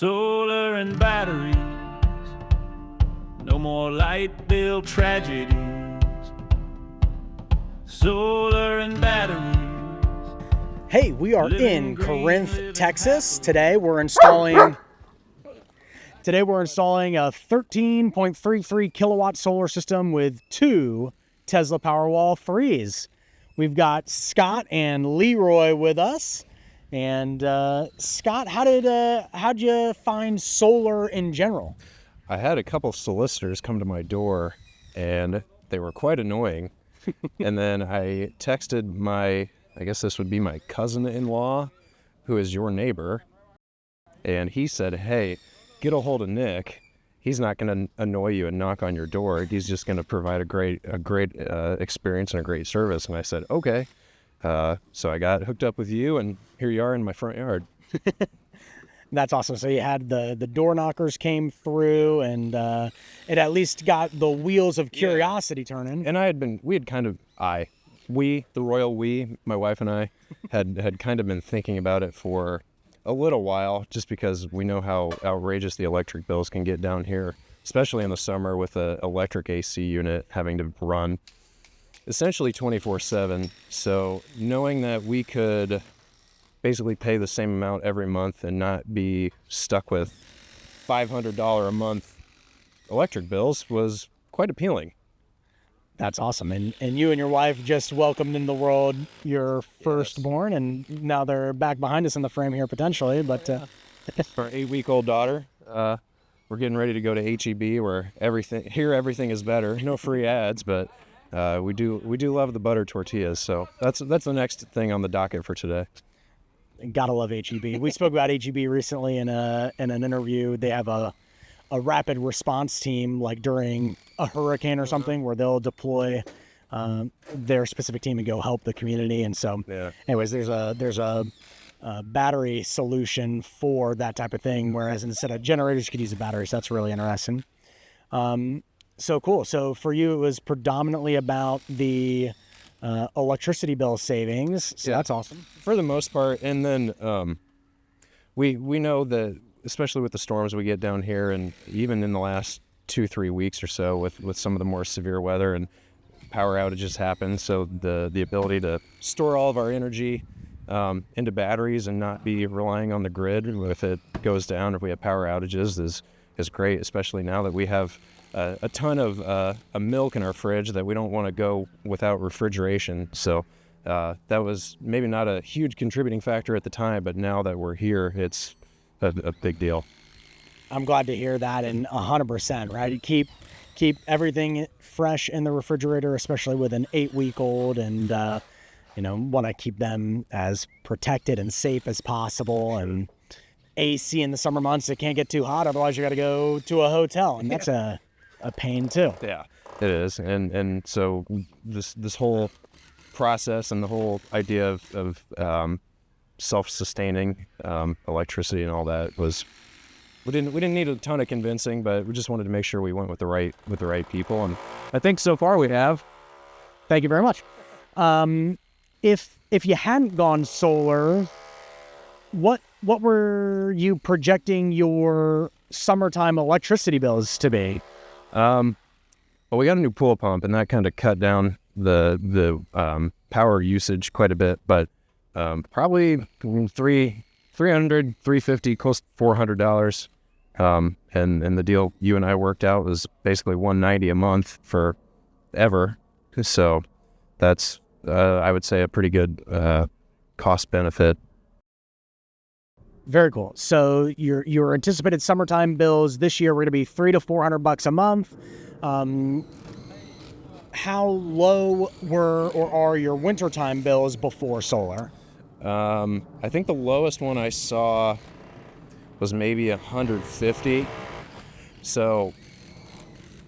Solar and batteries, no more light bill tragedies. Solar and batteries. Hey, we are in Corinth, Texas. Today we're installing a 13.33 kilowatt solar system with two Tesla Powerwall 3s. We've got Scott and Leroy with us. And Scott, how'd you find solar in general? I had a couple solicitors come to my door, and they were quite annoying. And then I texted I guess this would be my cousin-in-law, who is your neighbor, and he said, "Hey, get a hold of Nick. He's not going to annoy you and knock on your door. He's just going to provide a great experience and a great service." And I said, "Okay." So I got hooked up with you, and here you are in my front yard. That's awesome. So you had the door knockers came through, and it at least got the wheels of curiosity turning. And the royal we, my wife and I, had kind of been thinking about it for a little while, just because we know how outrageous the electric bills can get down here, especially in the summer with an electric AC unit having to run essentially 24/7. So knowing that we could basically pay the same amount every month and not be stuck with $500 a month electric bills was quite appealing. That's awesome. And you and your wife just welcomed in the world your firstborn, and now they're back behind us in the frame here potentially. But our 8-week-old daughter, we're getting ready to go to HEB, where everything is better. No free ads, but we do love the butter tortillas. So that's the next thing on the docket for today. Gotta love HEB. We spoke about HEB recently in an interview. They have a rapid response team, like during a hurricane or something, where they'll deploy their specific team and go help the community. And so, anyways, there's a battery solution for that type of thing, whereas instead of generators, you could use a battery. So that's really interesting. So cool. So for you, it was predominantly about the electricity bill savings. So that's awesome. For the most part. And then we know that, especially with the storms we get down here, and even in the last 2-3 weeks or so with some of the more severe weather and power outages happen. So the ability to store all of our energy into batteries and not be relying on the grid if it goes down, if we have power outages, is great, especially now that we have a ton of milk in our fridge that we don't want to go without refrigeration. So that was maybe not a huge contributing factor at the time, but now that we're here, it's a big deal. I'm glad to hear that, and 100%, right? You keep everything fresh in the refrigerator, especially with an 8-week-old, and want to keep them as protected and safe as possible. And AC in the summer months, it can't get too hot, otherwise you got to go to a hotel, and that's a pain too. Yeah, it is. And so this whole process and the whole idea of self-sustaining electricity and all that was, we didn't need a ton of convincing, but we just wanted to make sure we went with the right people, and I think so far we have. Thank you very much. If you hadn't gone solar, what were you projecting your summertime electricity bills to be? Well, we got a new pool pump, and that kind of cut down the power usage quite a bit, but probably $300, $350, close to $400. And the deal you and I worked out was basically $190 a month for ever. So that's, I would say, a pretty good cost benefit. Very cool. So your anticipated summertime bills this year were going to be $300 to $400 a month. How low were or are your wintertime bills before solar? I think the lowest one I saw was maybe $150. So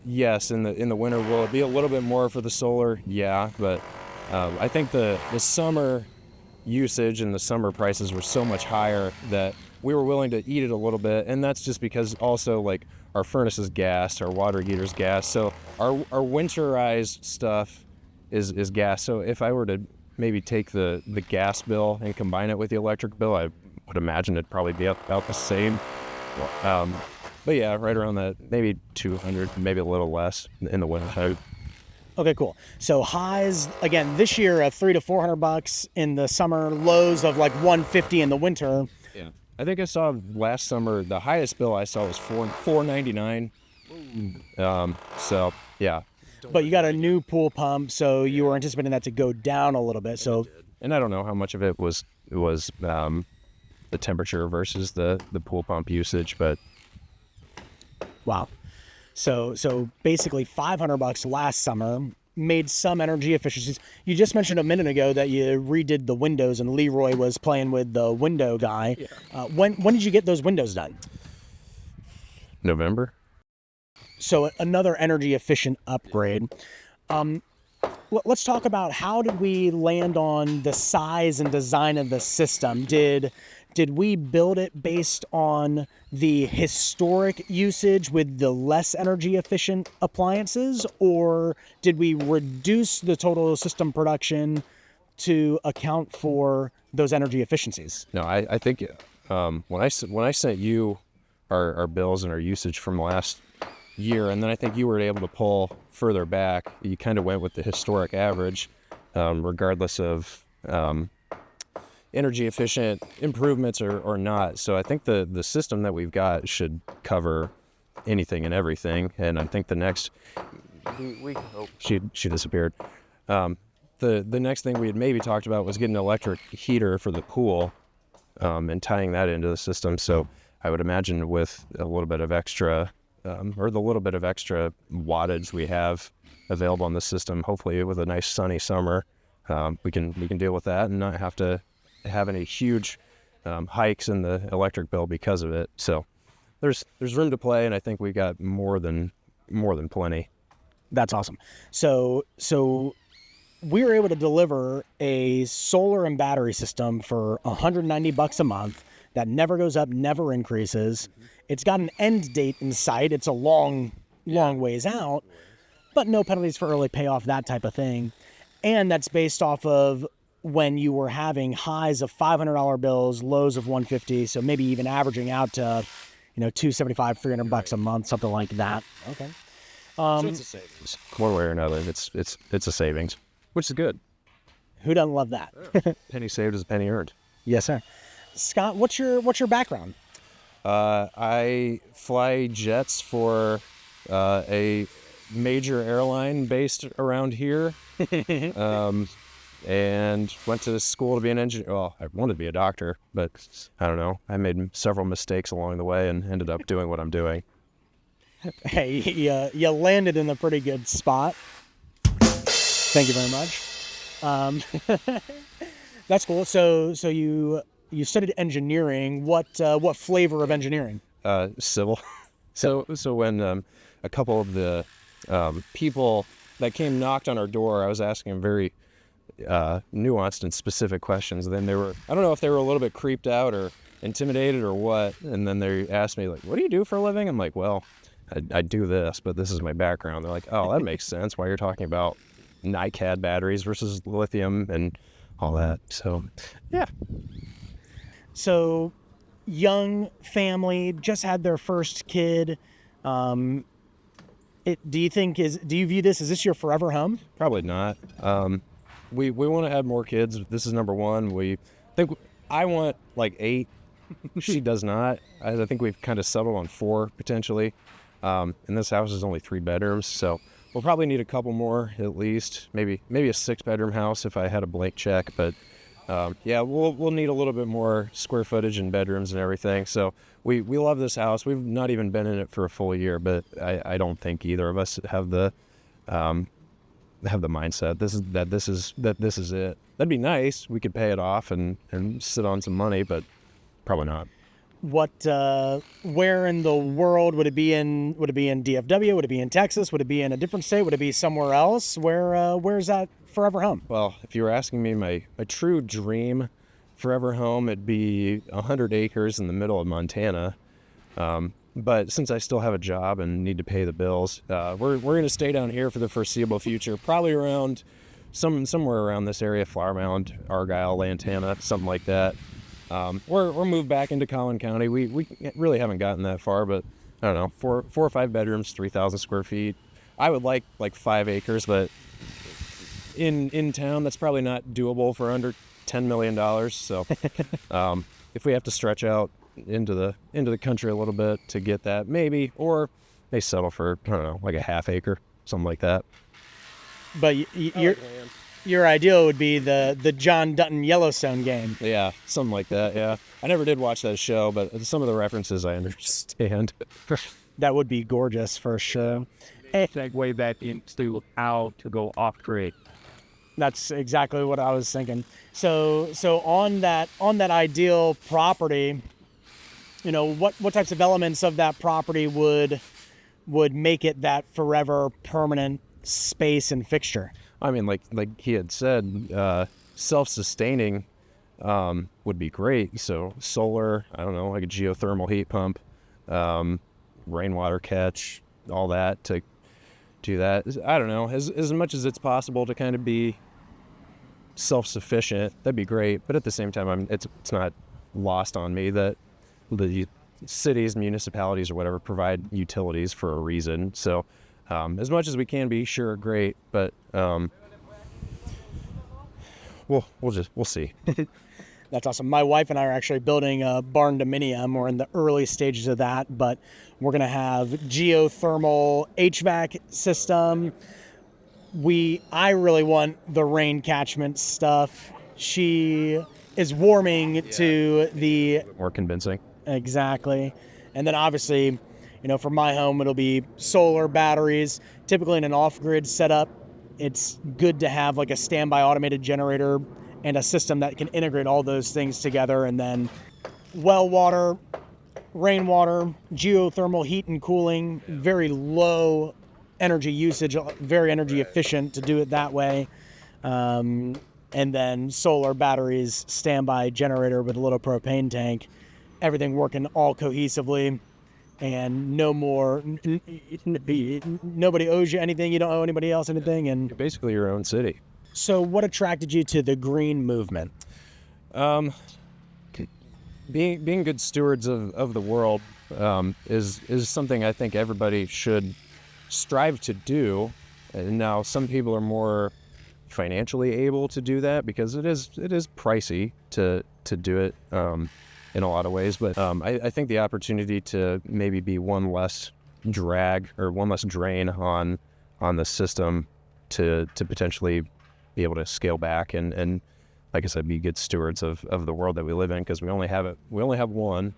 yes, in the winter, will it be a little bit more for the solar? Yeah, but I think the summer usage and the summer prices were so much higher that we were willing to eat it a little bit, and that's just because also, like, our furnace is gas, our water heater's gas, so our winterized stuff is gas. So if I were to maybe take the gas bill and combine it with the electric bill, I would imagine it'd probably be about the same. But yeah, right around that, maybe 200, maybe a little less in the winter. Okay, cool. So highs again this year at $300 to $400 in the summer, lows of like 150 in the winter. Yeah, I think I saw last summer the highest bill I saw was $499. So yeah, But you got a new pool pump, so you were anticipating that to go down a little bit. So, and I don't know how much of it was the temperature versus the pool pump usage, but wow. So basically $500 last summer, made some energy efficiencies. You just mentioned a minute ago that you redid the windows and Leroy was playing with the window guy. Yeah. When did you get those windows done? November. So another energy efficient upgrade. Let's talk about how did we land on the size and design of the system? Did we build it based on the historic usage with the less energy efficient appliances, or did we reduce the total system production to account for those energy efficiencies? No, I think when I sent you our bills and our usage from last year, and then I think you were able to pull further back, you kind of went with the historic average, regardless of energy efficient improvements or not. So I think the system that we've got should cover anything and everything. And I think the next she disappeared. The next thing we had maybe talked about was getting an electric heater for the pool, and tying that into the system. So I would imagine with a little bit of extra or the little bit of extra wattage we have available on the system, hopefully with a nice sunny summer, we can deal with that and not have to have any huge hikes in the electric bill because of it. So there's room to play, and I think we got more than plenty. That's awesome. So we were able to deliver a solar and battery system for $190 a month that never goes up, never increases. It's got an end date in sight. It's a long ways out, but no penalties for early payoff, that type of thing. And that's based off of when you were having highs of $500 bills, lows of $150, so maybe even averaging out to, $275, $300 a month, something like that. Okay. So it's a savings, one way or another. It's a savings, which is good. Who doesn't love that? Penny saved is a penny earned. Yes, sir. Scott, what's your background? I fly jets for a major airline based around here, and went to school to be an engineer. Well, I wanted to be a doctor, but I don't know. I made several mistakes along the way and ended up doing what I'm doing. Hey, you landed in a pretty good spot. Thank you very much. That's cool. So you studied engineering. What flavor of engineering? Civil. So when a couple of the people that came knocked on our door, I was asking them very nuanced and specific questions. And then I don't know if they were a little bit creeped out or intimidated or what. And then they asked me, like, what do you do for a living? I'm like, well, I do this, but this is my background. They're like, oh, that makes sense why you're talking about NiCad batteries versus lithium and all that. So, yeah. So, young family, just had their first kid. Do you view this, is this your forever home? Probably not. We want to have more kids. This is number one. I want like 8. She does not. I think we've kind of settled on 4 potentially. And this house is only 3 bedrooms, so we'll probably need a couple more at least. Maybe a 6-bedroom house if I had a blank check, but yeah, we'll need a little bit more square footage and bedrooms and everything. So we love this house. We've not even been in it for a full year, but I don't think either of us have the mindset this is it. That'd be nice. We could pay it off and sit on some money, but probably not. Where in the world would it be in? Would it be in DFW? Would it be in Texas? Would it be in a different state? Would it be somewhere else? Where's that forever home? Well, if you were asking me my true dream forever home, it'd be 100 acres in the middle of Montana. But since I still have a job and need to pay the bills, we're going to stay down here for the foreseeable future, probably around somewhere around this area, Flower Mound, Argyle, Lantana, something like that. or move back into Collin County. We really haven't gotten that far, but I don't know, four or five bedrooms, 3,000 square feet. I would like 5 acres, but in town that's probably not doable for under $10 million. So if we have to stretch out into the country a little bit to get that, maybe, or they settle for, I don't know, like a half acre, something like that. But your ideal would be the John Dutton Yellowstone game. Yeah, something like that. Yeah, I never did watch that show, but some of the references I understand. That would be gorgeous for sure. Segue back into how to go off grid. That's exactly what I was thinking. So on that ideal property, what types of elements of that property would make it that forever permanent space and fixture? I mean, like he had said, self-sustaining would be great. So solar, I don't know, like a geothermal heat pump, rainwater catch, all that to do that. I don't know, as much as it's possible to kind of be self-sufficient, that'd be great. But at the same time, it's not lost on me that the cities, municipalities, or whatever provide utilities for a reason. So as much as we can be, sure, great, but we'll see. That's awesome. My wife and I are actually building a barn dominium. We're in the early stages of that, but we're going to have geothermal HVAC system. I really want the rain catchment stuff. She is warming to the... More convincing. Exactly. And then obviously, for my home, it'll be solar batteries. Typically in an off-grid setup, it's good to have like a standby automated generator and a system that can integrate all those things together. And then well water, rainwater, geothermal heat and cooling, very low energy usage, very energy efficient to do it that way. And then solar batteries, standby generator with a little propane tank, everything working all cohesively. And no more, nobody owes you anything, you don't owe anybody else anything. And You're basically your own city. So what attracted you to the green movement? Being good stewards of the world is something I think everybody should strive to do. And now some people are more financially able to do that because it is pricey to do it in a lot of ways. But I think the opportunity to maybe be one less drag or one less drain on the system to potentially be able to scale back and like I said, be good stewards of the world that we live in, because we only have one.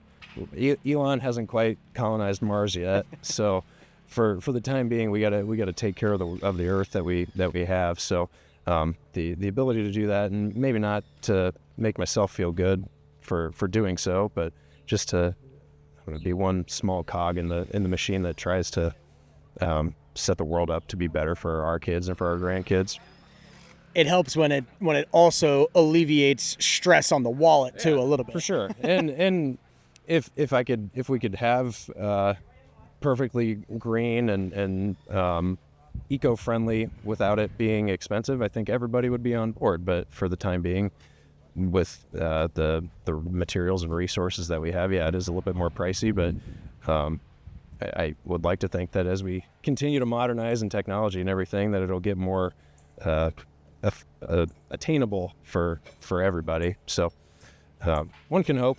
Elon hasn't quite colonized Mars yet, so for the time being, we gotta take care of the Earth that we have. So the ability to do that, and maybe not to make myself feel good for doing so, but just to be one small cog in the machine that tries to set the world up to be better for our kids and for our grandkids. It helps when it also alleviates stress on the wallet too, a little bit. For sure. And if we could have perfectly green and eco-friendly without it being expensive, I think everybody would be on board. But for the time being, with the materials and resources that we have, it is a little bit more pricey. But I would like to think that as we continue to modernize in technology and everything, that it'll get more attainable for everybody. So one can hope.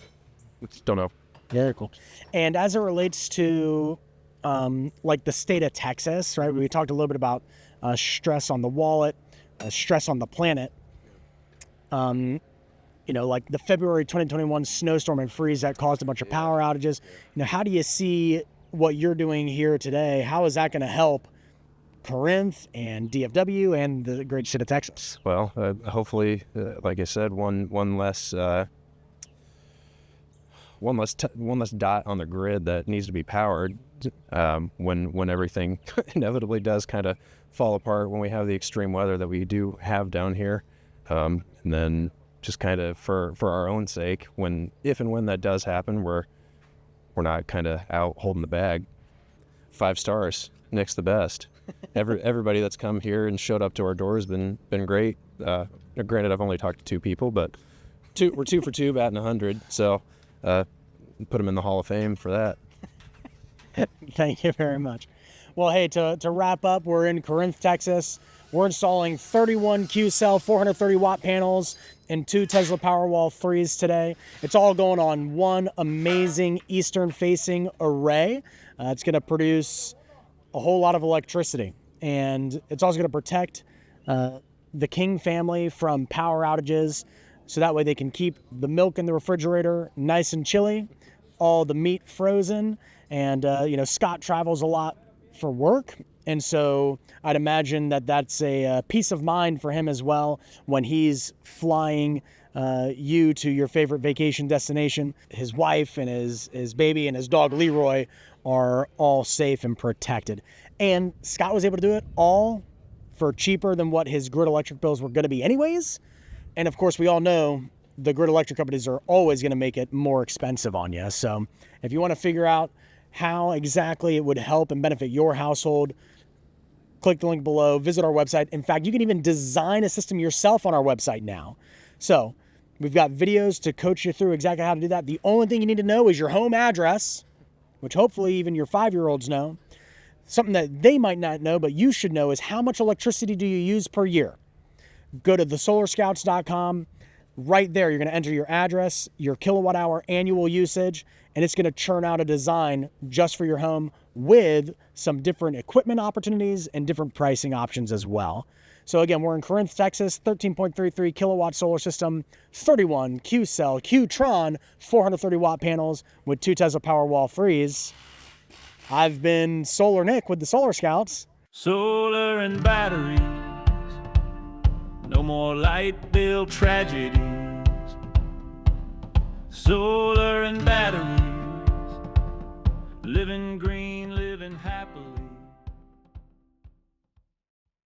Don't know. Very cool. And as it relates to like the state of Texas, right? We talked a little bit about stress on the wallet, stress on the planet. Like the February 2021 snowstorm and freeze that caused a bunch of power outages. How do you see what you're doing here today? How is that going to help Corinth and DFW and the great state of Texas? Well, hopefully, like I said, one less dot on the grid that needs to be powered when everything inevitably does kind of fall apart, when we have the extreme weather that we do have down here, and then just kind of for our own sake, if and when that does happen, we're not kind of out holding the bag. 5 stars, Nick's the best. Everybody that's come here and showed up to our door has been great. Granted, I've only talked to 2 people, but we're 2 for 2 batting 100. So put him in the Hall of Fame for that. Thank you very much. Well, hey, to wrap up, we're in Corinth, Texas. We're installing 31 Q-cell 430-watt panels and 2 Tesla Powerwall 3s today. It's all going on one amazing eastern-facing array. It's going to produce a whole lot of electricity, and it's also going to protect the King family from power outages, so that way they can keep the milk in the refrigerator nice and chilly, all the meat frozen, and Scott travels a lot for work, and so I'd imagine that that's a peace of mind for him as well when he's flying you to your favorite vacation destination. His wife and his baby and his dog Leroy are all safe and protected. And Scott was able to do it all for cheaper than what his grid electric bills were going to be anyways. And of course, we all know the grid electric companies are always going to make it more expensive on you. So if you want to figure out how exactly it would help and benefit your household, click the link below, visit our website. In fact, you can even design a system yourself on our website now. So we've got videos to coach you through exactly how to do that. The only thing you need to know is your home address, which hopefully even your 5-year-olds know. Something that they might not know, but you should know, is how much electricity do you use per year? Go to thesolarscouts.com. Right there, you're going to enter your address, your kilowatt hour annual usage, and it's going to churn out a design just for your home with some different equipment opportunities and different pricing options as well. So again, we're in Corinth, Texas, 13.33 kilowatt solar system, 31 Q-cell, Q-tron, 430 watt panels with 2 Tesla Powerwall 3s. I've been Solar Nick with the Solar Scouts. Solar and batteries, no more light bill tragedies. Solar and batteries, living green, living happily.